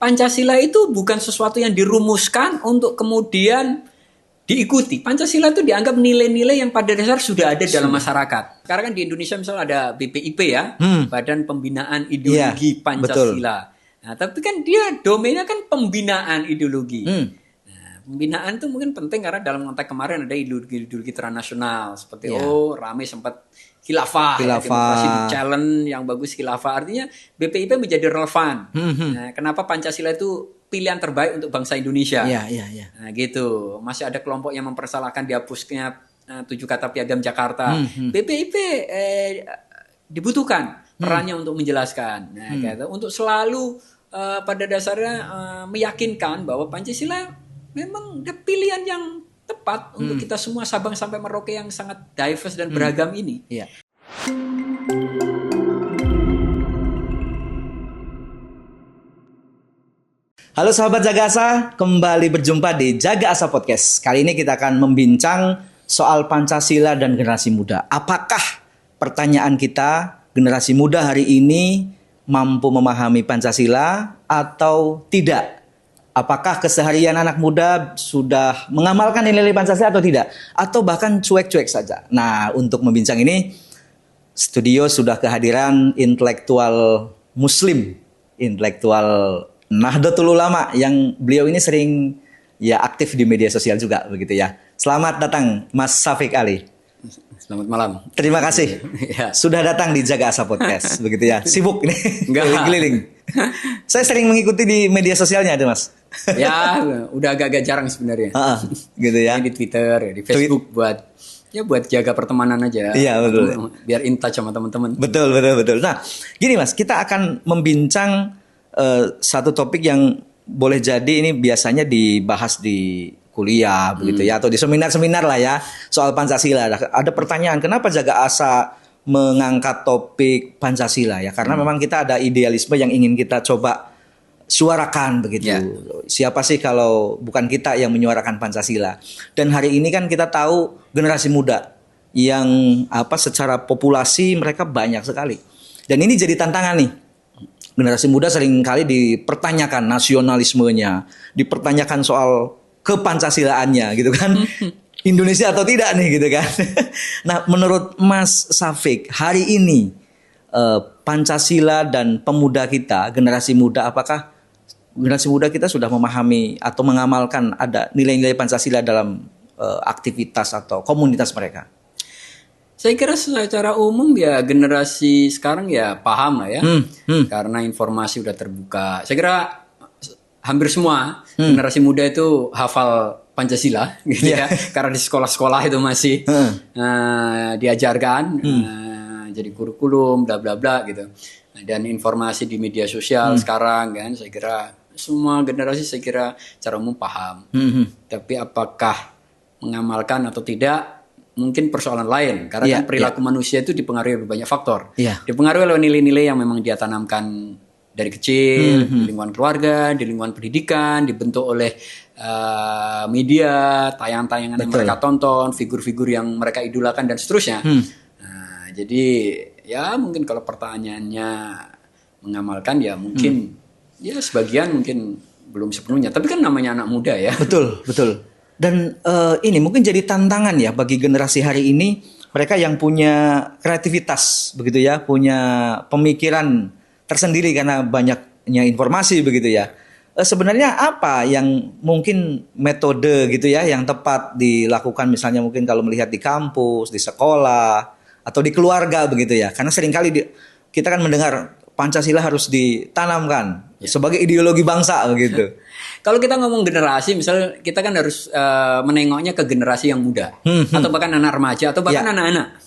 Pancasila itu bukan sesuatu yang dirumuskan untuk kemudian diikuti. Pancasila itu dianggap nilai-nilai yang pada dasar sudah ada dalam masyarakat. Sekarang kan di Indonesia misalnya ada BPIP ya, Badan Pembinaan Ideologi Pancasila. Nah, tapi kan dia domainnya kan pembinaan ideologi. Nah, pembinaan itu mungkin penting karena dalam konteks kemarin ada ideologi transnasional seperti rame sempat khilafah. Demokrasi challenge yang bagus khilafah. Artinya BPIP menjadi relevan. Nah, kenapa Pancasila itu pilihan terbaik untuk bangsa Indonesia? Nah, gitu. Masih ada kelompok yang mempersalahkan dihapusnya 7 kata Piagam Jakarta. BPIP dibutuhkan perannya untuk menjelaskan. Nah, gitu. Untuk selalu pada dasarnya meyakinkan bahwa Pancasila memang pilihan yang tepat untuk kita semua Sabang sampai Merauke yang sangat diverse dan beragam ini. Halo sahabat Jaga Asa, kembali berjumpa di Jaga Asa Podcast. Kali ini kita akan membincang soal Pancasila dan generasi muda. Apakah pertanyaan kita, generasi muda hari ini mampu memahami Pancasila atau tidak? Apakah keseharian anak muda sudah mengamalkan nilai-nilai Pancasila atau tidak? Atau bahkan cuek-cuek saja? Nah, untuk membincang ini, studio sudah kehadiran intelektual muslim, intelektual Nahdlatul Ulama yang beliau ini sering aktif di media sosial juga begitu ya. Selamat datang Mas Syafiq Ali. Selamat malam. Terima kasih sudah datang di Jaga Asa Podcast begitu ya. Sibuk ini keliling-keliling. Saya sering mengikuti di media sosialnya ada Mas. Ya, udah agak-agak jarang sebenarnya. Gitu ya. Di Twitter, di Facebook buat jaga pertemanan aja. Iya, betul. Biar in touch sama teman-teman. Betul. Nah, gini Mas, kita akan membincang satu topik yang boleh jadi ini biasanya dibahas di kuliah begitu ya, atau di seminar-seminar lah ya, soal Pancasila. Ada pertanyaan, kenapa Jaga Asa mengangkat topik Pancasila ya? Karena memang kita ada idealisme yang ingin kita coba suarakan begitu. Siapa sih kalau bukan kita yang menyuarakan Pancasila? Dan hari ini kan kita tahu generasi muda yang secara populasi mereka banyak sekali. Dan ini jadi tantangan nih. Generasi muda seringkali dipertanyakan nasionalismenya, dipertanyakan soal kepancasilaannya gitu kan. Indonesia atau tidak nih gitu kan. Nah, menurut Mas Syafiq, hari ini Pancasila dan pemuda kita, generasi muda, apakah generasi muda kita sudah memahami atau mengamalkan ada nilai-nilai Pancasila dalam aktivitas atau komunitas mereka? Saya kira secara umum ya generasi sekarang ya paham lah ya. Karena informasi udah terbuka. Saya kira hampir semua generasi muda itu hafal Pancasila gitu ya. Karena di sekolah-sekolah itu masih diajarkan jadi kurikulum bla bla bla gitu. Dan informasi di media sosial sekarang kan saya kira semua generasi saya kira secara umum paham. Tapi apakah mengamalkan atau tidak mungkin persoalan lain karena kan perilaku manusia itu dipengaruhi oleh banyak faktor. Dipengaruhi oleh nilai-nilai yang memang dia tanamkan dari kecil, di lingkungan keluarga, di lingkungan pendidikan, dibentuk oleh media, tayangan-tayangan yang mereka tonton, figur-figur yang mereka idolakan dan seterusnya. Nah, jadi ya mungkin kalau pertanyaannya mengamalkan ya mungkin ya sebagian mungkin belum sepenuhnya. Tapi kan namanya anak muda ya. Betul. Dan ini mungkin jadi tantangan ya bagi generasi hari ini, mereka yang punya kreativitas begitu ya, punya pemikiran tersendiri karena banyaknya informasi begitu ya. Sebenarnya apa yang mungkin metode gitu ya yang tepat dilakukan, misalnya mungkin kalau melihat di kampus, di sekolah atau di keluarga begitu ya. Karena seringkali kita kan mendengar Pancasila harus ditanamkan sebagai ideologi bangsa begitu. Kalau kita ngomong generasi, misalnya kita kan harus menengoknya ke generasi yang muda, atau bahkan anak remaja, atau bahkan anak-anak.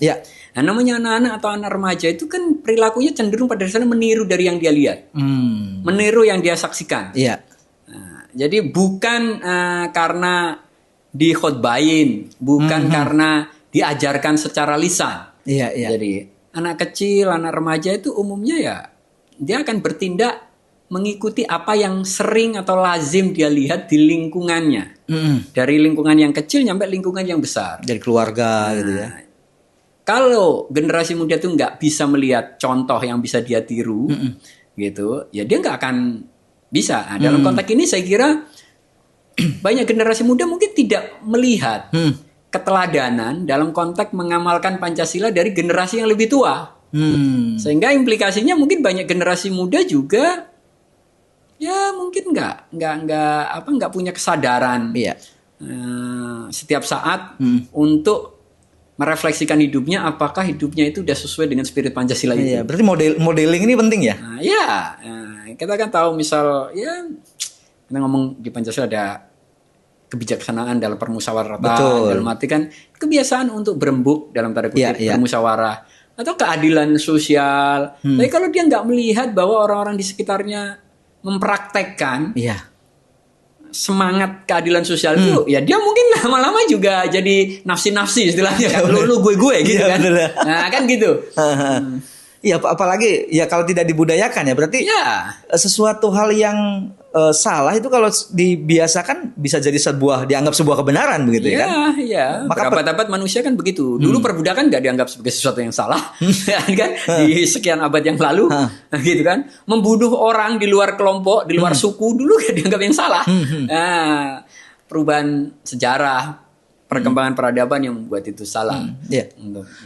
Nah, namanya anak-anak atau anak remaja itu kan perilakunya cenderung pada dasarnya meniru dari yang dia lihat, meniru yang dia saksikan. Nah, jadi bukan karena dikhotbahin, bukan karena diajarkan secara lisan. Jadi anak kecil, anak remaja itu umumnya ya dia akan bertindak mengikuti apa yang sering atau lazim dia lihat di lingkungannya. Dari lingkungan yang kecil sampai lingkungan yang besar. Dari keluarga gitu ya. Kalau generasi muda itu nggak bisa melihat contoh yang bisa dia tiru, gitu, ya dia Bisa. Nah, dalam konteks ini saya kira banyak generasi muda mungkin tidak melihat keteladanan dalam konteks mengamalkan Pancasila dari generasi yang lebih tua. Sehingga implikasinya mungkin banyak generasi muda juga ya mungkin nggak punya kesadaran setiap saat untuk merefleksikan hidupnya, apakah hidupnya itu udah sesuai dengan spirit Pancasila itu. Iya, berarti modeling ini penting ya? Nah, kita kan tahu misal kita ngomong di Pancasila ada kebijaksanaan dalam permusyawaratan, dalam arti kan kebiasaan untuk berembuk dalam tanda kutip bermusyawarah atau keadilan sosial. Tapi kalau dia nggak melihat bahwa orang-orang di sekitarnya mempraktekkan semangat keadilan sosial itu, ya dia mungkin lama-lama juga jadi nafsi-nafsi istilahnya kan, lu gue gitu kan. Nah kan gitu. Iya, apalagi ya kalau tidak dibudayakan ya berarti sesuatu hal yang salah itu kalau dibiasakan bisa jadi dianggap sebuah kebenaran begitu ya kan? Iya. Maka abad-abad manusia kan begitu. Dulu perbudakan nggak dianggap sebagai sesuatu yang salah, kan? Di sekian abad yang lalu, gitu kan? Membunuh orang di luar kelompok, di luar suku dulu nggak dianggap yang salah. Nah, perubahan sejarah, perkembangan peradaban yang membuat itu salah.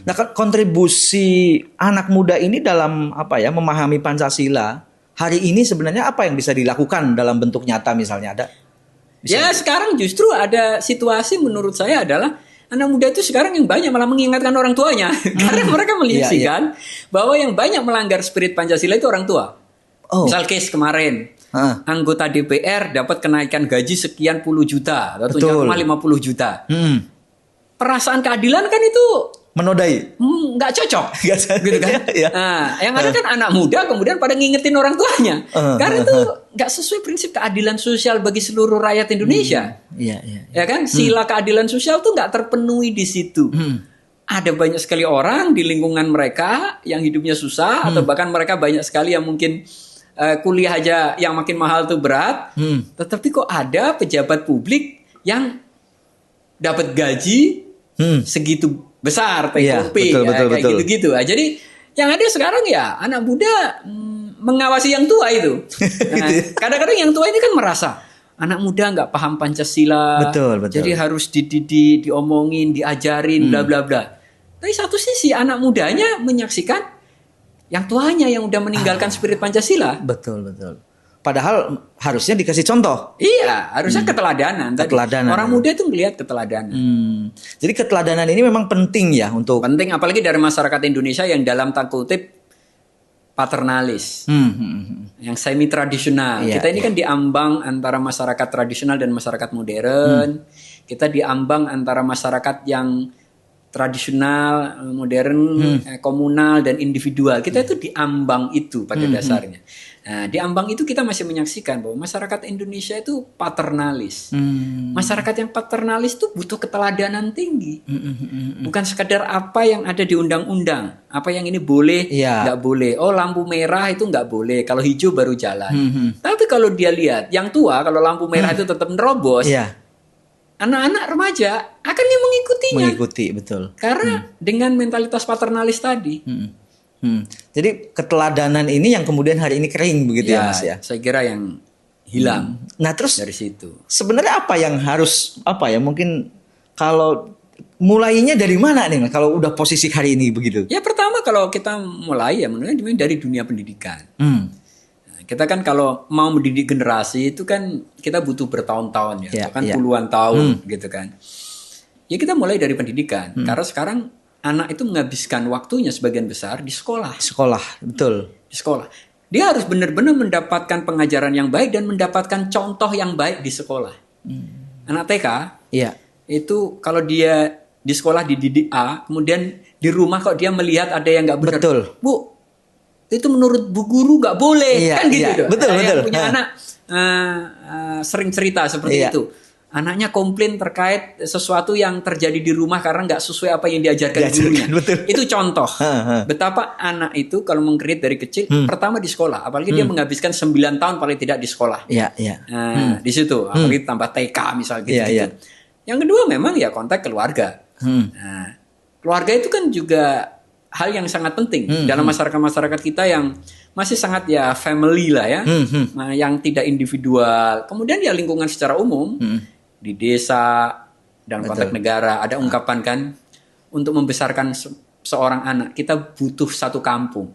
Nah, kontribusi anak muda ini dalam memahami Pancasila hari ini sebenarnya apa yang bisa dilakukan dalam bentuk nyata misalnya ada? Sekarang justru ada situasi menurut saya adalah anak muda itu sekarang yang banyak malah mengingatkan orang tuanya karena mereka melihatkan bahwa yang banyak melanggar spirit Pancasila itu orang tua. Misal case kemarin. Anggota DPR dapat kenaikan gaji sekian puluh juta atau 50 juta. Perasaan keadilan kan itu menodai, nggak cocok, gitu kan? Nah, yang ada kan anak muda kemudian pada ngingetin orang tuanya, karena itu nggak sesuai prinsip keadilan sosial bagi seluruh rakyat Indonesia. Ya kan? Sila keadilan sosial tuh nggak terpenuhi di situ. Ada banyak sekali orang di lingkungan mereka yang hidupnya susah atau bahkan mereka banyak sekali yang mungkin kuliah aja yang makin mahal tuh berat, tetapi kok ada pejabat publik yang dapat gaji segitu besar, TOP, kayak gitu-gitu. Nah, jadi yang ada sekarang ya anak muda mengawasi yang tua itu. Nah, kadang-kadang yang tua ini kan merasa anak muda nggak paham Pancasila, jadi harus dididik, diomongin, diajarin, bla bla bla. Tapi satu sisi anak mudanya menyaksikan yang tuanya yang udah meninggalkan spirit Pancasila. Betul. Padahal harusnya dikasih contoh. Iya, harusnya keteladanan. Orang muda itu melihat keteladanan. Jadi keteladanan ini memang penting ya untuk... Penting apalagi dari masyarakat Indonesia yang dalam tanda kutip paternalis. Yang semi tradisional. Kita ini kan diambang antara masyarakat tradisional dan masyarakat modern. Kita diambang antara masyarakat yang tradisional, modern, komunal dan individual. Kita itu diambang itu pada dasarnya. Nah, di ambang itu kita masih menyaksikan bahwa masyarakat Indonesia itu paternalis. Masyarakat yang paternalis itu butuh keteladanan tinggi. Bukan sekadar apa yang ada di undang-undang. Apa yang ini boleh, nggak boleh. Oh, lampu merah itu nggak boleh. Kalau hijau baru jalan. Tapi kalau dia lihat, yang tua kalau lampu merah itu tetap nerobos, anak-anak remaja akan yang mengikutinya. Mengikuti, betul. Karena dengan mentalitas paternalis tadi. Jadi keteladanan ini yang kemudian hari ini kering begitu ya Mas ya. Saya kira yang hilang. Nah terus dari situ. Sebenarnya apa yang harus mungkin kalau mulainya dari mana nih Mas? Kalau udah posisi hari ini begitu? Ya pertama kalau kita mulai dari dunia pendidikan. Kita kan kalau mau mendidik generasi itu kan kita butuh bertahun-tahun bahkan puluhan tahun gitu kan. Ya kita mulai dari pendidikan karena sekarang anak itu menghabiskan waktunya sebagian besar di sekolah. Betul. Di sekolah. Dia harus benar-benar mendapatkan pengajaran yang baik dan mendapatkan contoh yang baik di sekolah. Anak TK, itu kalau dia di sekolah dididik A, kemudian di rumah kok dia melihat ada yang nggak benar. Betul. Bu, itu menurut bu guru nggak boleh, kan gitu. Betul. Yang punya anak sering cerita seperti itu. Anaknya komplain terkait sesuatu yang terjadi di rumah karena nggak sesuai apa yang diajarkan gurunya. Itu contoh betapa anak itu kalau mengkredit dari kecil pertama di sekolah, apalagi dia menghabiskan 9 tahun paling tidak di sekolah. Di situ, apalagi tambah TK misalnya gitu. Yang kedua memang ya kontak keluarga. Nah, keluarga itu kan juga hal yang sangat penting dalam masyarakat kita yang masih sangat ya family lah ya, yang tidak individual. Kemudian ya lingkungan secara umum di desa dan konteks negara ada ungkapan kan, untuk membesarkan seorang anak kita butuh satu kampung.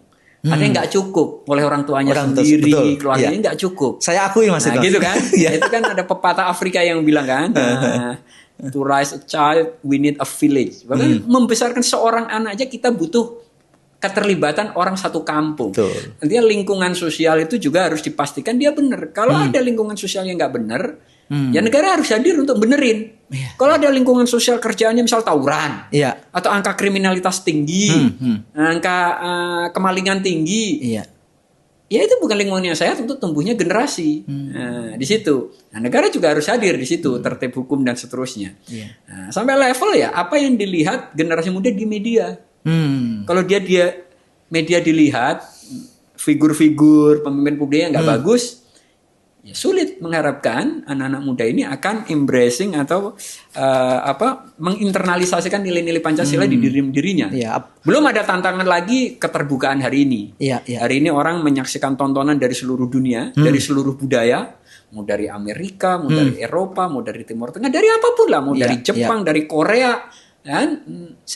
Ada yang nggak cukup oleh orang tuanya sendiri, keluarganya nggak cukup. Saya akui Mas itu. Gitu kan? Itu kan ada pepatah Afrika yang bilang kan, to raise a child we need a village. Bahkan membesarkan seorang anak aja kita butuh keterlibatan orang satu kampung. Nantinya lingkungan sosial itu juga harus dipastikan dia benar. Kalau ada lingkungan sosial yang nggak benar, ya negara harus hadir untuk benerin. Kalau ada lingkungan sosial kerjaannya misal tawuran, atau angka kriminalitas tinggi, angka kemalingan tinggi, ya itu bukan lingkungan yang sehat untuk tumbuhnya generasi. Di situ, negara juga harus hadir di situ, tertib hukum dan seterusnya. Sampai level ya apa yang dilihat generasi muda di media. Kalau dia media dilihat figur-figur pemimpin publik yang nggak bagus, ya sulit mengharapkan anak-anak muda ini akan embracing atau menginternalisasikan nilai-nilai Pancasila di dirinya. Belum ada tantangan lagi keterbukaan hari ini. Hari ini orang menyaksikan tontonan dari seluruh dunia, dari seluruh budaya, mau dari Amerika, mau dari Eropa, mau dari Timur Tengah, dari apapun lah, mau dari Jepang, dari Korea. Dan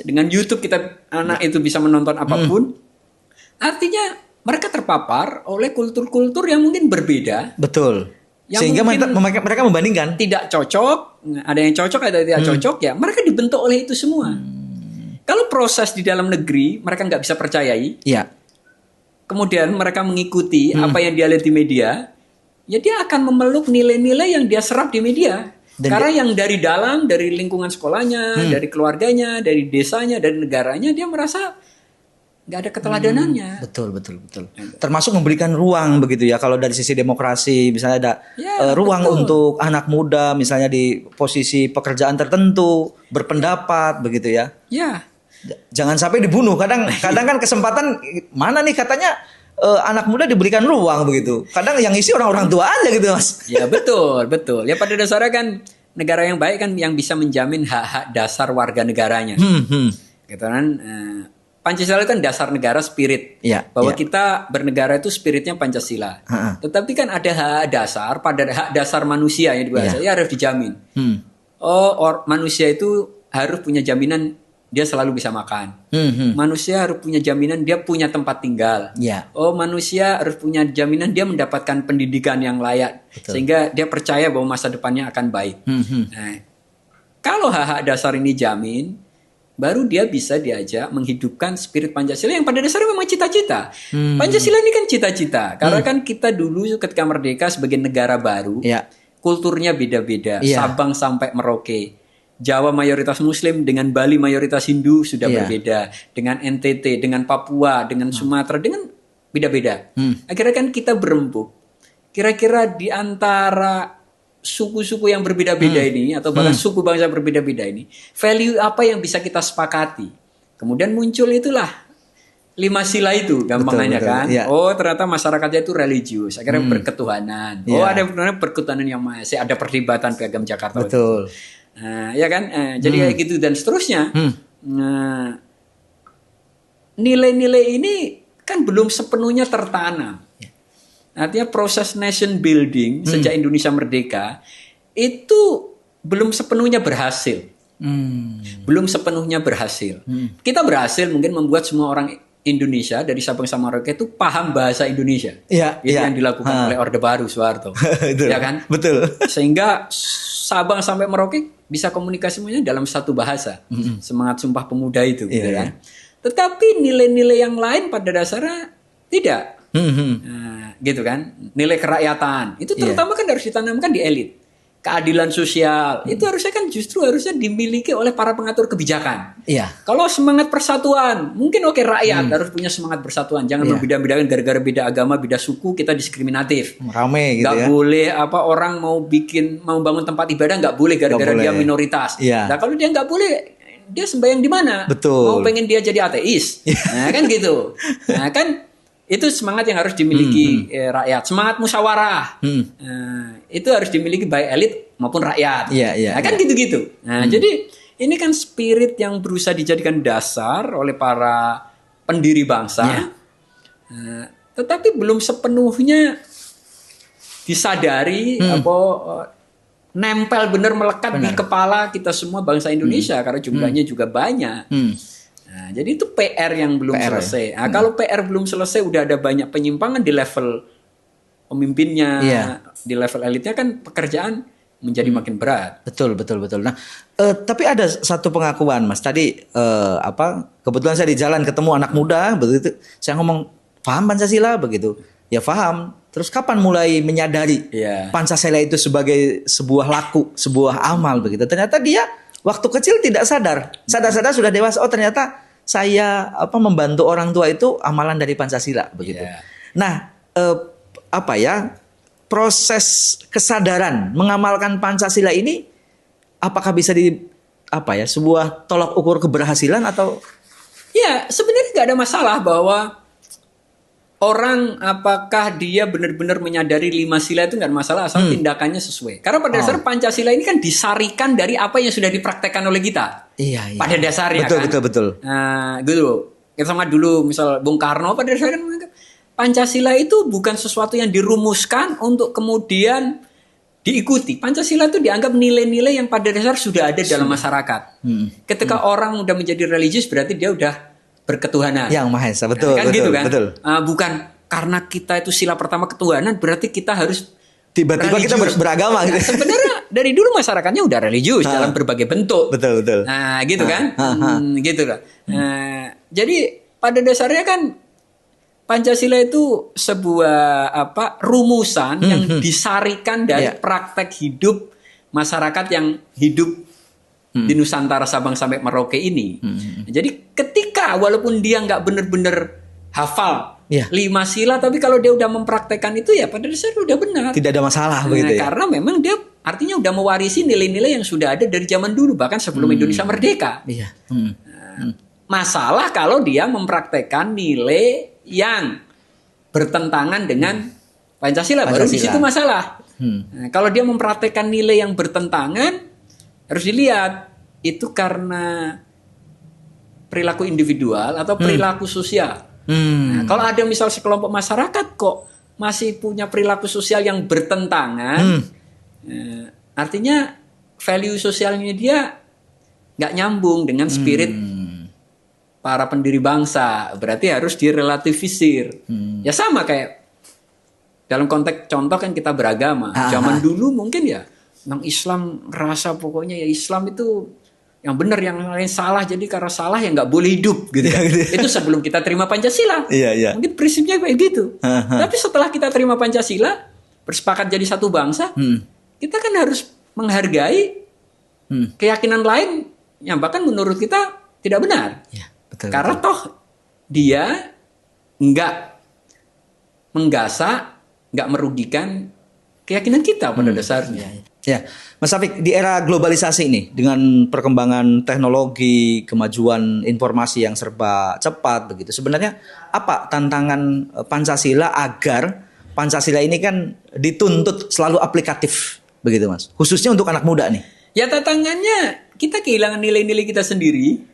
dengan YouTube anak itu bisa menonton apapun. Artinya mereka terpapar oleh kultur-kultur yang mungkin berbeda. Betul. Sehingga mereka membandingkan. Tidak cocok, ada yang cocok, ada yang tidak cocok, ya mereka dibentuk oleh itu semua. Kalau proses di dalam negeri mereka nggak bisa percayai, kemudian mereka mengikuti apa yang dia lihat di media, ya dia akan memeluk nilai-nilai yang dia serap di media. Karena yang dari dalam, dari lingkungan sekolahnya, dari keluarganya, dari desanya, dari negaranya, dia merasa nggak ada keteladanannya. Betul. Termasuk memberikan ruang begitu ya. Kalau dari sisi demokrasi, misalnya ada ruang untuk anak muda, misalnya di posisi pekerjaan tertentu, berpendapat begitu ya. Jangan sampai dibunuh. Kadang kan kesempatan mana nih katanya. Anak muda diberikan ruang begitu. Kadang yang isi orang-orang tua aja gitu Mas. Ya betul. Ya pada dasarnya kan negara yang baik kan yang bisa menjamin hak-hak dasar warga negaranya. Gitu kan. Pancasila itu kan dasar negara spirit. Bahwa kita bernegara itu spiritnya Pancasila. Tetapi kan ada hak dasar, pada hak dasar manusia yang dibahas ya harus dijamin. Manusia itu harus punya jaminan dia selalu bisa makan. Manusia harus punya jaminan dia punya tempat tinggal. Manusia harus punya jaminan dia mendapatkan pendidikan yang layak. Sehingga dia percaya bahwa masa depannya akan baik. Nah, kalau hak-hak dasar ini jamin, baru dia bisa diajak menghidupkan spirit Pancasila yang pada dasarnya memang cita-cita. Pancasila ini kan cita-cita. Karena kan kita dulu ketika merdeka sebagai negara baru, kulturnya beda-beda. Sabang sampai Merauke. Jawa mayoritas Muslim dengan Bali mayoritas Hindu sudah berbeda. Dengan NTT, dengan Papua, dengan Sumatera, dengan beda-beda. Akhirnya kan kita berembuk. Kira-kira di antara suku-suku yang berbeda-beda ini, atau bahkan suku bangsa berbeda-beda ini, value apa yang bisa kita sepakati? Kemudian muncul itulah 5 sila itu, gampangnya kan. Ternyata masyarakatnya itu religius, akhirnya berketuhanan. Ada berketuhanan yang masih ada perdebatan Piagam Jakarta. Ya kan, jadi kayak gitu dan seterusnya. Nilai-nilai ini kan belum sepenuhnya tertanam. Artinya proses nation building sejak Indonesia merdeka itu belum sepenuhnya berhasil. Belum sepenuhnya berhasil. Kita berhasil mungkin membuat semua orang Indonesia dari Sabang sampai Merauke itu paham bahasa Indonesia. Itu yang dilakukan oleh Orde Baru Soeharto. Ya kan? Betul. Sehingga Sabang sampai Merauke bisa komunikasi semuanya dalam satu bahasa. Semangat Sumpah Pemuda itu, gitu kan. Tetapi nilai-nilai yang lain pada dasarnya tidak. Gitu kan. Nilai kerakyatan itu terutama kan harus ditanamkan di elit. Keadilan sosial itu harusnya kan justru harusnya dimiliki oleh para pengatur kebijakan. Kalau semangat persatuan, mungkin rakyat harus punya semangat persatuan. Jangan membeda-bedakan gara-gara beda agama, beda suku kita diskriminatif. Rame gitu nggak boleh orang mau bangun tempat ibadah nggak boleh gara-gara dia minoritas. Nah kalau dia nggak boleh, dia sembahyang di mana? Mau pengen dia jadi ateis. Nah kan gitu. Nah kan itu semangat yang harus dimiliki rakyat. Semangat musyawarah. Itu harus dimiliki baik elit maupun rakyat. Nah kan gitu-gitu. Nah jadi ini kan spirit yang berusaha dijadikan dasar oleh para pendiri bangsa, tetapi belum sepenuhnya disadari nempel benar melekat di kepala kita semua bangsa Indonesia karena jumlahnya juga banyak. Nah, jadi itu PR yang belum selesai. Nah, kalau PR belum selesai, udah ada banyak penyimpangan di level pemimpinnya, di level elitnya, kan pekerjaan menjadi makin berat. Betul. Nah, tapi ada satu pengakuan, Mas. Tadi kebetulan saya di jalan ketemu anak muda, begitu. Saya ngomong, paham Pancasila begitu? Ya paham. Terus kapan mulai menyadari Pancasila itu sebagai sebuah laku, sebuah amal begitu? Ternyata dia waktu kecil tidak sadar. Sadar-sadar sudah dewasa. Oh, ternyata saya membantu orang tua itu amalan dari Pancasila begitu. Nah, proses kesadaran mengamalkan Pancasila ini apakah bisa sebuah tolak ukur keberhasilan atau? Ya, sebenarnya nggak ada masalah bahwa orang apakah dia benar-benar menyadari 5 sila itu nggak masalah asal tindakannya sesuai. Karena pada dasar Pancasila ini kan disarikan dari apa yang sudah dipraktekkan oleh kita. Iya. Pada dasarnya betul. Nah, gitu. Kita sama dulu misal Bung Karno pada dasarnya menganggap Pancasila itu bukan sesuatu yang dirumuskan untuk kemudian diikuti. Pancasila itu dianggap nilai-nilai yang pada dasar sudah ada dalam masyarakat. Ketika orang udah menjadi religius berarti dia udah berketuhanan. Yang Maha Esa, betul. Kan gitu kan? Betul. Bukan karena kita itu sila pertama ketuhanan berarti kita harus tiba-tiba religius. Kita beragama gitu. Sebenarnya dari dulu masyarakatnya udah religius dalam berbagai bentuk. Betul. Nah, gitu kan? Gitu loh. Jadi pada dasarnya kan Pancasila itu sebuah rumusan yang disarikan dari praktek hidup masyarakat yang hidup di Nusantara Sabang sampai Merauke ini. Jadi ketika walaupun dia nggak benar-benar hafal 5 sila, tapi kalau dia udah mempraktekkan itu ya pada dasarnya udah benar. Tidak ada masalah begitu ya. Karena memang dia artinya udah mewarisi nilai-nilai yang sudah ada dari zaman dulu bahkan sebelum Indonesia merdeka. Masalah kalau dia mempraktekkan nilai yang bertentangan dengan Pancasila. Baru di situ masalah. Nah, kalau dia mempraktekkan nilai yang bertentangan, harus dilihat itu karena perilaku individual atau perilaku sosial. Nah, kalau ada misal sekelompok masyarakat kok masih punya perilaku sosial yang bertentangan, artinya value sosialnya dia nggak nyambung dengan spirit para pendiri bangsa. Berarti harus direlativisir. Ya sama kayak dalam konteks contoh kan kita beragama. Zaman dulu mungkin ya tentang Islam rasa pokoknya ya Islam itu yang benar yang lain salah, jadi karena salah ya nggak boleh hidup gitu. Itu sebelum kita terima Pancasila. Mungkin prinsipnya kayak gitu. Tapi setelah kita terima Pancasila, bersepakat jadi satu bangsa, kita kan harus menghargai keyakinan lain yang bahkan menurut kita tidak benar. Karena toh dia nggak menggasak, nggak merugikan keyakinan kita pada dasarnya. Ya, Mas Syafiq, di era globalisasi ini dengan perkembangan teknologi, kemajuan informasi yang serba cepat begitu. Sebenarnya apa tantangan Pancasila agar Pancasila ini kan dituntut selalu aplikatif begitu, Mas? Khususnya untuk anak muda nih. Ya, tantangannya kita kehilangan nilai-nilai kita sendiri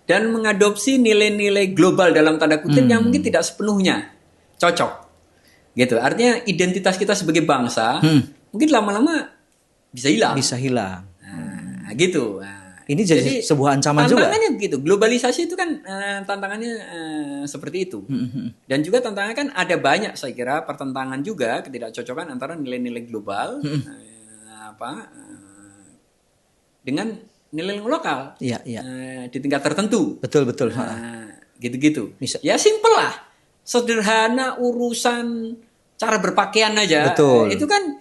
dan mengadopsi nilai-nilai global dalam tanda kutip yang mungkin tidak sepenuhnya cocok. Gitu. Artinya identitas kita sebagai bangsa mungkin lama-lama bisa hilang. Nah, gitu. Nah, ini jadi sebuah ancaman juga. Tantangannya begitu. Globalisasi itu kan tantangannya seperti itu. Dan juga tantangannya kan ada banyak, saya kira pertentangan juga, ketidakcocokan antara nilai-nilai global dengan nilai lokal. Di tingkat tertentu. Betul. Gitu-gitu. Ya simpel lah. Sederhana urusan cara berpakaian aja. Betul. Itu kan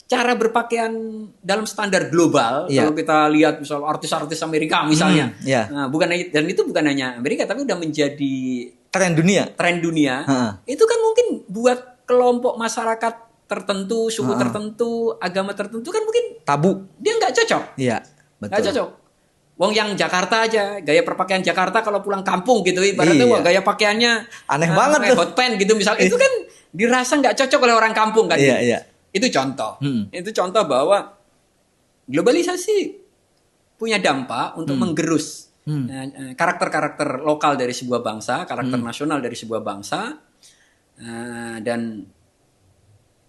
cara berpakaian dalam standar global. Kalau kita lihat misal artis-artis Amerika misalnya. Nah, dan itu bukan hanya Amerika tapi udah menjadi tren dunia. Itu kan mungkin buat kelompok masyarakat tertentu, suku tertentu, agama tertentu kan mungkin tabu. Dia nggak cocok. Betul. Nggak cocok. Wong yang Jakarta aja, gaya perpakaian Jakarta kalau pulang kampung gitu, ibaratnya gaya pakaiannya aneh banget tuh. Hot pants gitu misal, itu kan dirasa nggak cocok oleh orang kampung kan. Itu contoh. Itu contoh bahwa globalisasi punya dampak untuk menggerus karakter-karakter lokal dari sebuah bangsa, karakter nasional dari sebuah bangsa, dan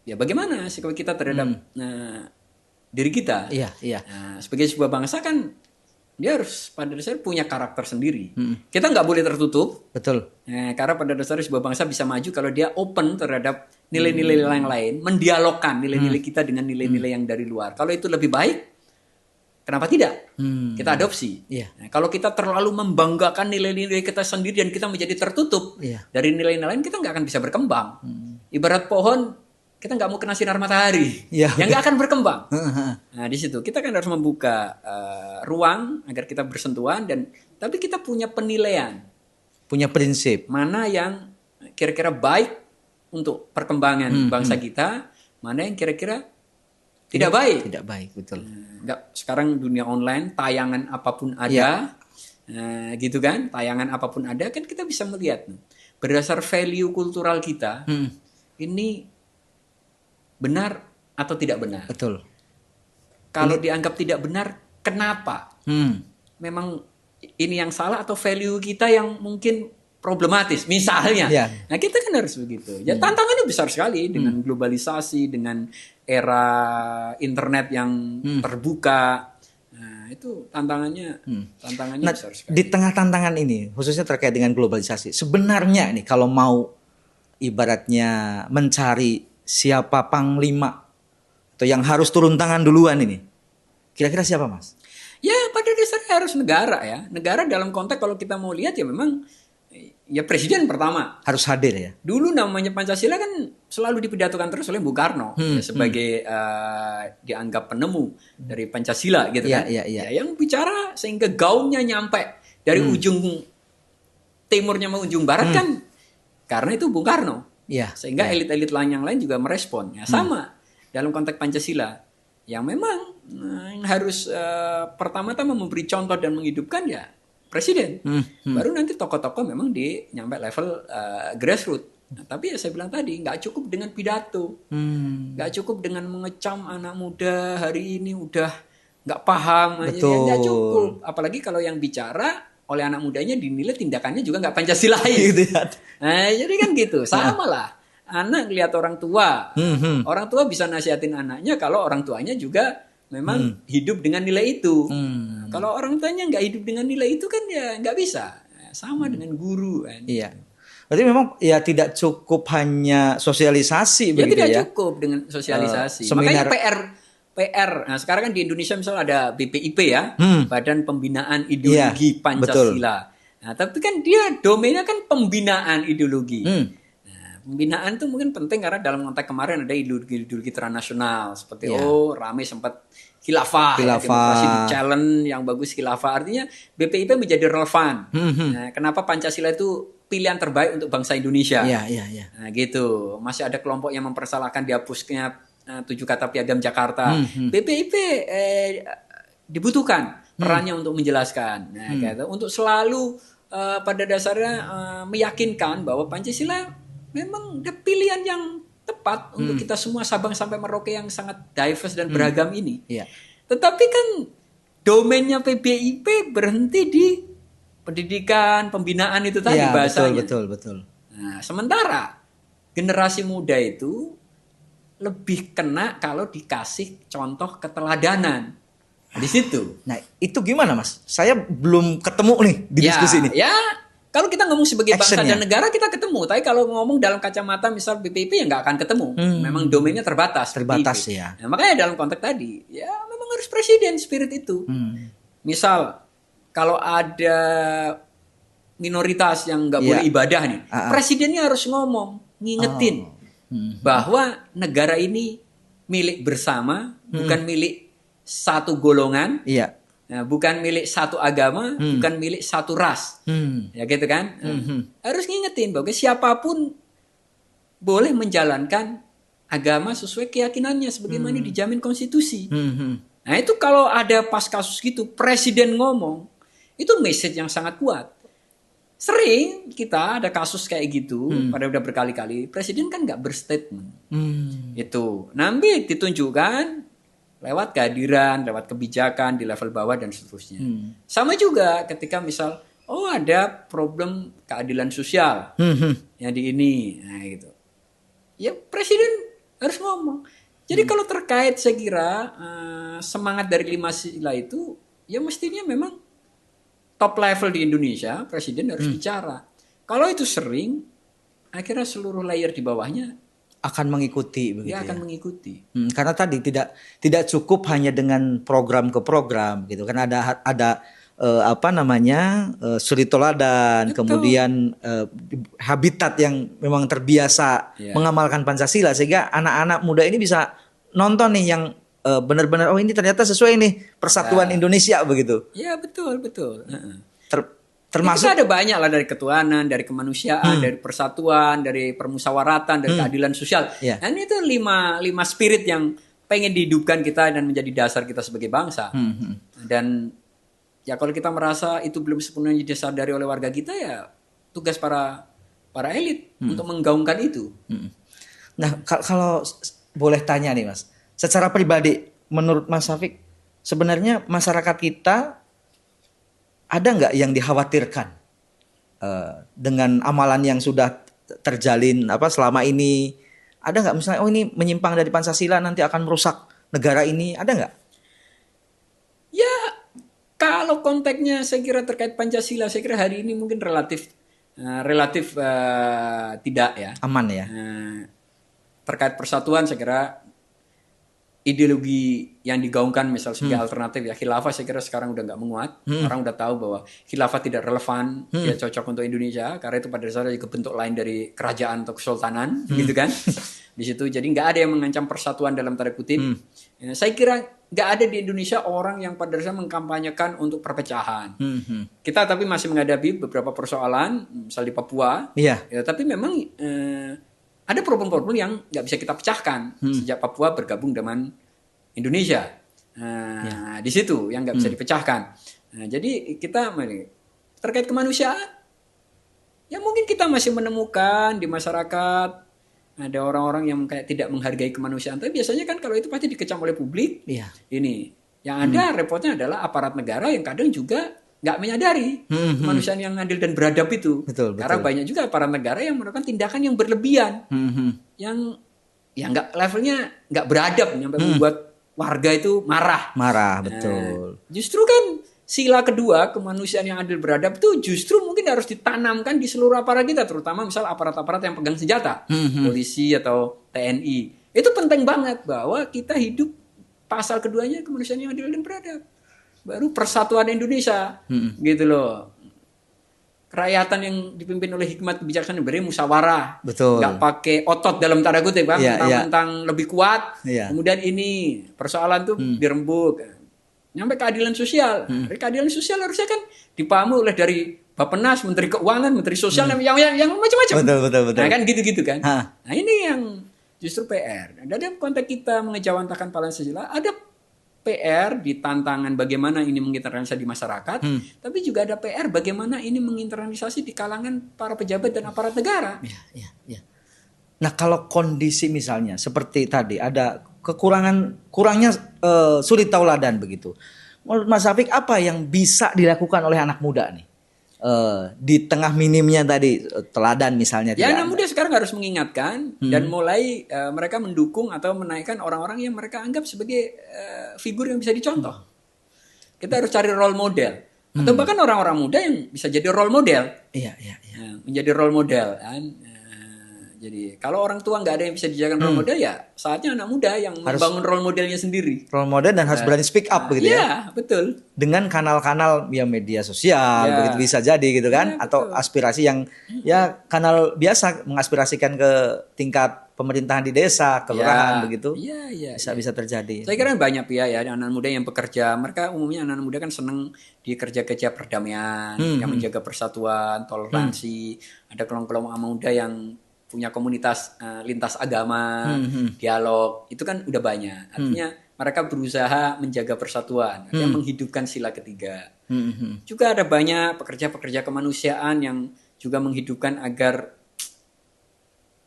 ya bagaimana sikap kita terhadap diri kita. Iya, iya. Sebagai sebuah bangsa kan dia harus pada dasarnya punya karakter sendiri. Kita nggak boleh tertutup. Betul. Karena pada dasarnya sebuah bangsa bisa maju kalau dia open terhadap nilai-nilai yang lain, mendialogkan nilai-nilai kita dengan nilai-nilai yang dari luar. Kalau itu lebih baik, kenapa tidak? Kita adopsi. Iya. Kalau kita terlalu membanggakan nilai-nilai kita sendiri dan kita menjadi tertutup dari nilai-nilai lain, kita nggak akan bisa berkembang. Ibarat pohon, kita nggak mau kena sinar matahari, yang nggak akan berkembang. Nah di situ kita kan harus membuka ruang agar kita bersentuhan tapi kita punya penilaian, punya prinsip. Mana yang kira-kira baik untuk perkembangan bangsa kita, mana yang kira-kira tidak baik. Tidak baik, betul. Nggak, sekarang dunia online, tayangan apapun ada, gitu kan? Tayangan apapun ada, kan kita bisa melihat berdasar value kultural kita, ini benar atau tidak benar. Betul. Kalau dianggap tidak benar, kenapa? Memang ini yang salah atau value kita yang mungkin problematis, misalnya. Nah kita kan harus begitu. Ya tantangannya besar sekali dengan globalisasi, dengan era internet yang terbuka. Nah itu tantangannya besar sekali. Di tengah tantangan ini, khususnya terkait dengan globalisasi, sebenarnya nih kalau mau ibaratnya mencari siapa panglima atau yang harus turun tangan duluan ini, kira-kira siapa Mas? Ya pada dasarnya harus negara ya. Negara dalam konteks kalau kita mau lihat ya memang ya presiden pertama harus hadir ya. Dulu namanya Pancasila kan selalu dipidatokan terus oleh Bung Karno sebagai dianggap penemu dari Pancasila gitu kan. Ya, yang bicara sehingga gaungnya nyampe dari ujung timurnya mau ujung barat kan karena itu Bung Karno. Sehingga elit-elit lain yang lain juga merespon. Ya sama dalam konteks Pancasila yang memang harus pertama-tama memberi contoh dan menghidupkan ya presiden. Baru nanti tokoh-tokoh memang di nyampe level grassroots. Nah, tapi ya saya bilang tadi nggak cukup dengan pidato, nggak cukup dengan mengecam anak muda hari ini udah nggak paham aja, ya, nggak cukup. Apalagi kalau yang bicara oleh anak mudanya dinilai tindakannya juga nggak Pancasilais. Nah, jadi kan gitu, sama lah. Anak lihat orang tua, orang tua bisa nasihatin anaknya kalau orang tuanya juga memang hidup dengan nilai itu. Kalau orang tuanya nggak hidup dengan nilai itu kan ya nggak bisa. Sama dengan guru. Kan. Iya. Berarti memang ya tidak cukup hanya sosialisasi begitu ya? Tidak cukup dengan sosialisasi. Makanya PR. Nah sekarang kan di Indonesia misalnya ada BPIP ya, Badan Pembinaan Ideologi Pancasila. Nah tapi kan dia domainnya kan pembinaan ideologi. Pembinaan itu mungkin penting karena dalam konteks kemarin ada ideologi transnasional seperti rame sempat khilafah. Demokrasi challenge yang bagus khilafah, artinya BPIP menjadi relevan. Nah, kenapa Pancasila itu pilihan terbaik untuk bangsa Indonesia? Nah, gitu. Masih ada kelompok yang mempersalahkan dihapusnya 7 kata piagam Jakarta. BPIP dibutuhkan perannya untuk menjelaskan. Nah, gitu. Untuk selalu pada dasarnya meyakinkan bahwa Pancasila memang pilihan yang tepat untuk kita semua Sabang sampai Merauke yang sangat diverse dan beragam ini. Tetapi kan domainnya PBIP berhenti di pendidikan, pembinaan itu tadi bahasanya. Betul. Nah, sementara generasi muda itu lebih kena kalau dikasih contoh keteladanan. Di situ. Nah, itu gimana Mas? Saya belum ketemu nih di diskusi ini. Ya, kalau kita ngomong sebagai bangsa dan negara kita ketemu, tapi kalau ngomong dalam kacamata misal BPIP ya nggak akan ketemu. Memang domainnya terbatas. Ya. Nah, makanya dalam konteks tadi, ya memang harus presiden spirit itu. Misal kalau ada minoritas yang nggak boleh ibadah nih, presidennya harus ngomong, ngingetin bahwa negara ini milik bersama, bukan milik satu golongan. Nah, bukan milik satu agama, bukan milik satu ras, ya gitu kan. Harus ngingetin bahwa siapapun boleh menjalankan agama sesuai keyakinannya sebagaimana dijamin konstitusi. Nah itu kalau ada pas kasus gitu, presiden ngomong, itu message yang sangat kuat. Sering kita ada kasus kayak gitu, pada udah berkali-kali, presiden kan nggak berstatement. Itu nanti ditunjukkan lewat kehadiran, lewat kebijakan di level bawah dan seterusnya. Sama juga ketika misal ada problem keadilan sosial yang di ini, nah gitu. Ya presiden harus ngomong. Jadi kalau terkait saya kira semangat dari 5 sila itu ya mestinya memang top level di Indonesia presiden harus bicara. Kalau itu sering, akhirnya seluruh layer di bawahnya akan mengikuti begitu dia akan ya. mengikuti. Karena tadi tidak cukup hanya dengan program ke program gitu kan, ada suri toladan, kemudian habitat yang memang terbiasa mengamalkan Pancasila, sehingga anak-anak muda ini bisa nonton nih yang benar-benar ini ternyata sesuai nih persatuan Indonesia begitu. Ya betul. Termasuk kita ada banyak lah dari ketuhanan, dari kemanusiaan, dari persatuan, dari permusawaratan, dari keadilan sosial. Dan itu 5 spirit yang pengen dihidupkan kita dan menjadi dasar kita sebagai bangsa. Dan ya kalau kita merasa itu belum sepenuhnya disadari oleh warga kita, ya tugas para elit untuk menggaungkan itu. Nah, kalau boleh tanya nih Mas, secara pribadi menurut Mas Syafiq, sebenarnya masyarakat kita ada nggak yang dikhawatirkan dengan amalan yang sudah terjalin selama ini? Ada nggak misalnya ini menyimpang dari Pancasila nanti akan merusak negara ini, ada nggak? Ya kalau konteksnya saya kira terkait Pancasila, saya kira hari ini mungkin relatif tidak ya. Aman ya. Terkait persatuan saya kira ideologi yang digaungkan misal sebagai alternatif ya khilafah saya kira sekarang udah nggak menguat. Orang udah tahu bahwa khilafah tidak relevan, tidak cocok untuk Indonesia karena itu pada dasarnya juga bentuk lain dari kerajaan atau kesultanan gitu kan. Di situ jadi nggak ada yang mengancam persatuan dalam tanda kutip. Ya, saya kira nggak ada di Indonesia orang yang pada dasarnya mengkampanyekan untuk perpecahan. Kita tapi masih menghadapi beberapa persoalan misal di Papua. Ya, tapi memang ada problem-problem yang nggak bisa kita pecahkan sejak Papua bergabung dengan Indonesia. Di situ yang nggak bisa dipecahkan. Jadi kita terkait kemanusiaan, ya mungkin kita masih menemukan di masyarakat ada orang-orang yang kayak tidak menghargai kemanusiaan. Tapi biasanya kan kalau itu pasti dikecam oleh publik. Ini yang ada repotnya adalah aparat negara yang kadang juga nggak menyadari kemanusiaan yang adil dan beradab itu. Karena banyak juga aparat negara yang melakukan tindakan yang berlebihan, yang ya nggak levelnya nggak beradab, sampai membuat warga itu marah. Betul. Justru kan sila kedua kemanusiaan yang adil beradab itu justru mungkin harus ditanamkan di seluruh aparat kita, terutama misal aparat-aparat yang pegang senjata, polisi atau TNI. Itu penting banget bahwa kita hidup pasal keduanya kemanusiaan yang adil dan beradab. Baru persatuan Indonesia, gitu loh. Kerakyatan yang dipimpin oleh hikmat kebijaksanaan beri musyawarah, nggak pakai otot dalam tanda kutip, tentang lebih kuat. Kemudian ini persoalan tuh dirembuk, nyampe keadilan sosial. Keadilan sosial harusnya kan dipahami oleh dari Bappenas, Menteri Keuangan, Menteri Sosial, yang macam-macam. Betul. Nah kan gitu kan. Nah ini yang justru PR. Dalam konteks kita mengejawantahkan Pancasila, ada PR di tantangan bagaimana ini menginternalisasi di masyarakat, tapi juga ada PR bagaimana ini menginternalisasi di kalangan para pejabat dan aparat negara. Nah kalau kondisi misalnya seperti tadi ada kurangnya suri tauladan begitu. Menurut Mas Syafiq apa yang bisa dilakukan oleh anak muda nih? Di tengah minimnya tadi teladan misalnya. Ya anak muda sekarang harus mengingatkan dan mulai mereka mendukung atau menaikkan orang-orang yang mereka anggap sebagai figur yang bisa dicontoh. Kita harus cari role model atau bahkan orang-orang muda yang bisa jadi role model. Menjadi role model kan. Jadi kalau orang tua nggak ada yang bisa dijadikan role model, ya saatnya anak muda yang membangun role modelnya sendiri. Role model dan harus berani speak up begitu ya. Iya, betul. Dengan kanal-kanal media sosial begitu bisa jadi gitu kan, atau aspirasi yang kanal biasa mengaspirasikan ke tingkat pemerintahan di desa, kelurahan begitu. Bisa terjadi. Saya kira banyak pihak ya anak muda yang bekerja. Mereka umumnya anak muda kan senang di kerja-kerja perdamaian, yang menjaga persatuan, toleransi. Ada kelompok-kelompok anak muda yang punya komunitas lintas agama, dialog, itu kan udah banyak. Artinya mereka berusaha menjaga persatuan, artinya menghidupkan sila ketiga. Juga ada banyak pekerja-pekerja kemanusiaan yang juga menghidupkan agar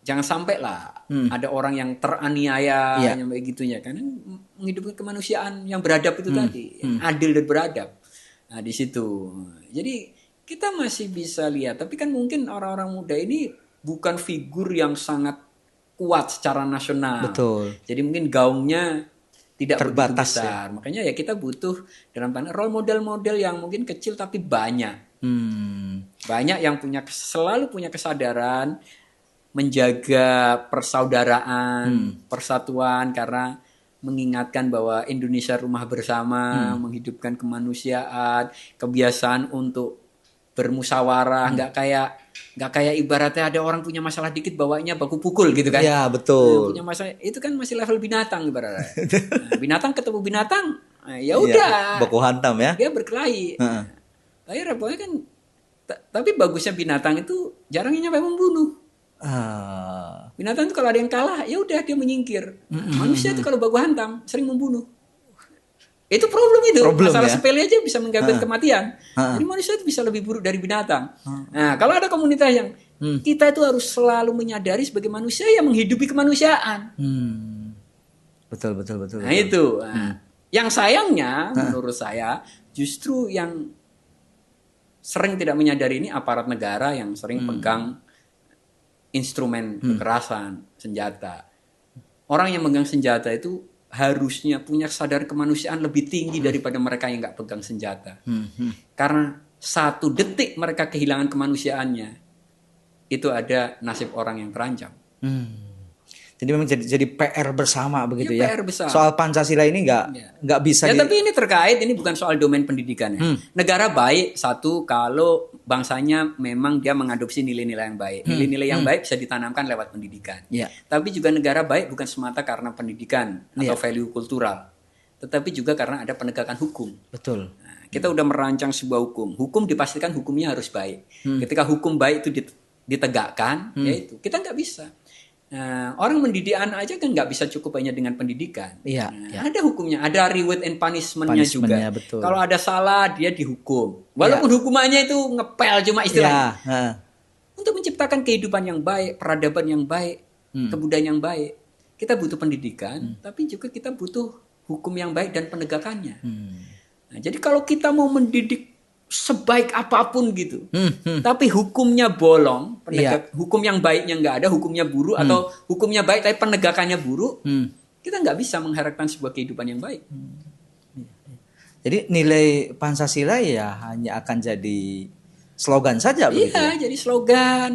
jangan sampai lah ada orang yang teraniaya Iya. yang begitunya, karena menghidupkan kemanusiaan yang beradab itu tadi, yang adil dan beradab. Nah di situ, jadi kita masih bisa lihat, tapi kan mungkin orang-orang muda ini bukan figur yang sangat kuat secara nasional. Betul. Jadi mungkin gaungnya tidak begitu Terbatas, besar. Makanya ya kita butuh dalam tanda role model-model yang mungkin kecil tapi banyak. Banyak yang selalu punya kesadaran menjaga persaudaraan, persatuan, karena mengingatkan bahwa Indonesia rumah bersama, menghidupkan kemanusiaan, kebiasaan untuk bermusyawarah, nggak kayak ibaratnya ada orang punya masalah dikit bawanya baku pukul gitu kan. Ya, betul. Punya masalah itu kan masih level binatang ibaratnya. Nah, binatang ketemu binatang, nah, ya udah. Baku hantam ya. Dia berkelahi. Akhirnya pokoknya kan tapi bagusnya binatang itu jarangnya nyampe membunuh. Binatang itu kalau ada yang kalah, ya udah dia menyingkir. Manusia itu kalau baku hantam sering membunuh. Itu problem itu. Masalah sepele aja bisa mengakibatkan kematian. Jadi manusia itu bisa lebih buruk dari binatang. Nah, kalau ada komunitas yang kita itu harus selalu menyadari sebagai manusia yang menghidupi kemanusiaan. Betul. Nah, itu. Yang sayangnya menurut saya justru yang sering tidak menyadari ini aparat negara yang sering pegang instrumen kekerasan, senjata. Orang yang megang senjata itu harusnya punya kesadaran kemanusiaan lebih tinggi daripada mereka yang nggak pegang senjata. Karena 1 detik mereka kehilangan kemanusiaannya, itu ada nasib orang yang terancam. Jadi memang jadi PR bersama begitu ya. PR besar. Soal Pancasila ini nggak bisa. Ya tapi ini terkait, ini bukan soal domain pendidikan ya. Negara baik satu kalau bangsanya memang dia mengadopsi nilai-nilai yang baik. Nilai-nilai yang baik bisa ditanamkan lewat pendidikan. Tapi juga negara baik bukan semata karena pendidikan atau value kultural, tetapi juga karena ada penegakan hukum. Betul. Nah, kita udah merancang sebuah hukum. Hukum dipastikan hukumnya harus baik. Ketika hukum baik itu ditegakkan, ya itu kita nggak bisa. Nah, orang mendidik anak aja kan nggak bisa cukup hanya dengan pendidikan. Ada hukumnya, ada reward and punishment-nya juga. Betul. Kalau ada salah dia dihukum. Walaupun hukumannya itu ngepel cuma istilahnya. Untuk menciptakan kehidupan yang baik, peradaban yang baik, kebudayaan yang baik, kita butuh pendidikan, tapi juga kita butuh hukum yang baik dan penegakannya. Nah, jadi kalau kita mau mendidik sebaik apapun gitu, tapi hukumnya bolong, hukum yang baiknya nggak ada, hukumnya buruk, atau hukumnya baik tapi penegakannya buruk, kita nggak bisa mengharapkan sebuah kehidupan yang baik. Jadi nilai Pancasila ya hanya akan jadi slogan saja begitu. Iya, jadi slogan,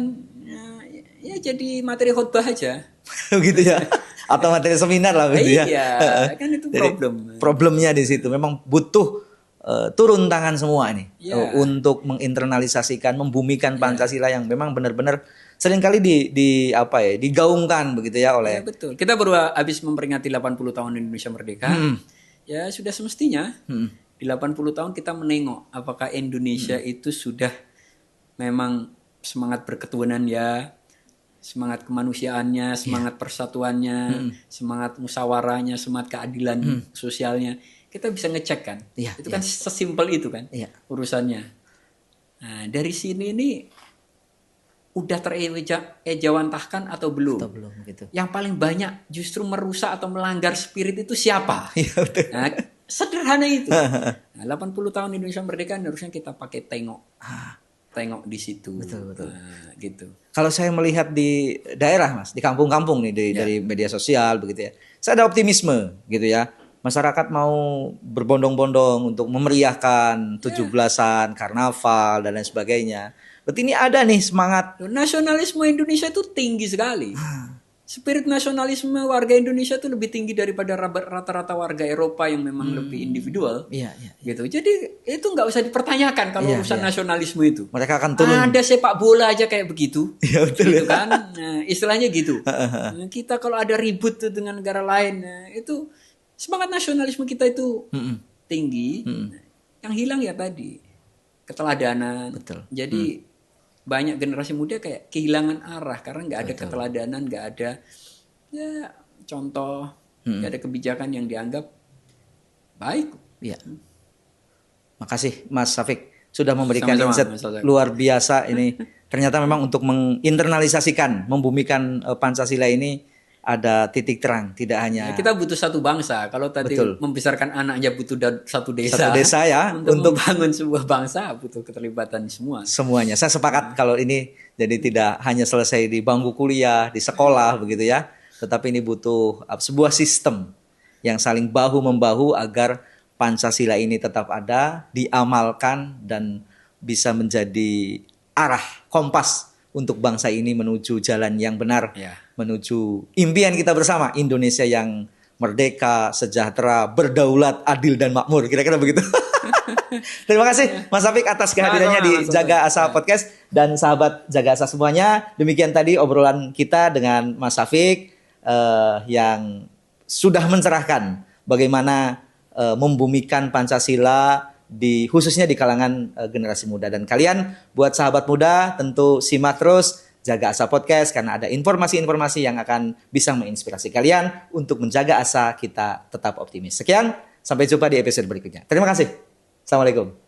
ya jadi materi khotbah aja. Begitu ya. Atau materi seminar lah begitu ya. Iya, kan itu problem. Problemnya di situ memang butuh turun tangan semua nih untuk menginternalisasikan, membumikan Pancasila yang memang benar-benar seringkali digaungkan begitu ya oleh. Ya, betul. Kita baru habis memperingati 80 tahun Indonesia merdeka. Ya sudah semestinya di 80 tahun kita menengok apakah Indonesia itu sudah memang semangat berketuhanan ya, semangat kemanusiaannya, semangat persatuannya, semangat musyawarahnya, semangat keadilan sosialnya. Kita bisa ngecek kan, itu kan sesimpel itu kan urusannya. Nah, dari sini ini udah terejawantahkan atau belum? Gitu. Yang paling banyak justru merusak atau melanggar spirit itu siapa? Nah, sederhana itu. Nah, 80 tahun Indonesia merdeka harusnya kita pakai tengok di situ. Betul. Nah, gitu. Kalau saya melihat di daerah Mas, di kampung-kampung nih dari media sosial begitu ya, saya ada optimisme gitu ya. Masyarakat mau berbondong-bondong untuk memeriahkan 17-an, karnaval dan lain sebagainya. Berarti ini ada nih semangat. Nasionalisme Indonesia itu tinggi sekali. Spirit nasionalisme warga Indonesia itu lebih tinggi daripada rata-rata warga Eropa yang memang lebih individual. Gitu. Jadi itu nggak usah dipertanyakan kalau urusan nasionalisme itu. Mereka akan turun. Ada sepak bola aja kayak begitu. Betul gitu kan. Nah, istilahnya gitu. Kita kalau ada ribut tuh dengan negara lain, itu semangat nasionalisme kita itu tinggi. Yang hilang ya tadi keteladanan. Betul. Jadi banyak generasi muda kayak kehilangan arah karena nggak ada keteladanan, nggak ada contoh, nggak ada kebijakan yang dianggap baik. Makasih Mas Syafiq sudah memberikan Sama-sama, insight luar biasa ini ternyata memang untuk menginternalisasikan, membumikan Pancasila ini ada titik terang, tidak hanya kita butuh satu bangsa. Kalau tadi Betul. membesarkan anaknya butuh satu desa. Satu desa ya, untuk membangun sebuah bangsa butuh keterlibatan semua. Semuanya. Saya sepakat kalau ini jadi tidak hanya selesai di bangku kuliah, di sekolah begitu ya, tetapi ini butuh sebuah sistem yang saling bahu membahu agar Pancasila ini tetap ada, diamalkan dan bisa menjadi arah kompas untuk bangsa ini menuju jalan yang benar, menuju impian kita bersama, Indonesia yang merdeka, sejahtera, berdaulat, adil dan makmur. Kira-kira begitu. Terima kasih Mas Syafiq atas kehadirannya di Jaga Asa Podcast dan sahabat Jaga Asa semuanya. Demikian tadi obrolan kita dengan Mas Syafiq yang sudah mencerahkan bagaimana membumikan Pancasila khususnya di kalangan generasi muda. Dan kalian buat sahabat muda tentu simak terus Jaga Asa Podcast karena ada informasi-informasi yang akan bisa menginspirasi kalian untuk menjaga asa kita tetap optimis. Sekian, sampai jumpa di episode berikutnya. Terima kasih. Assalamualaikum.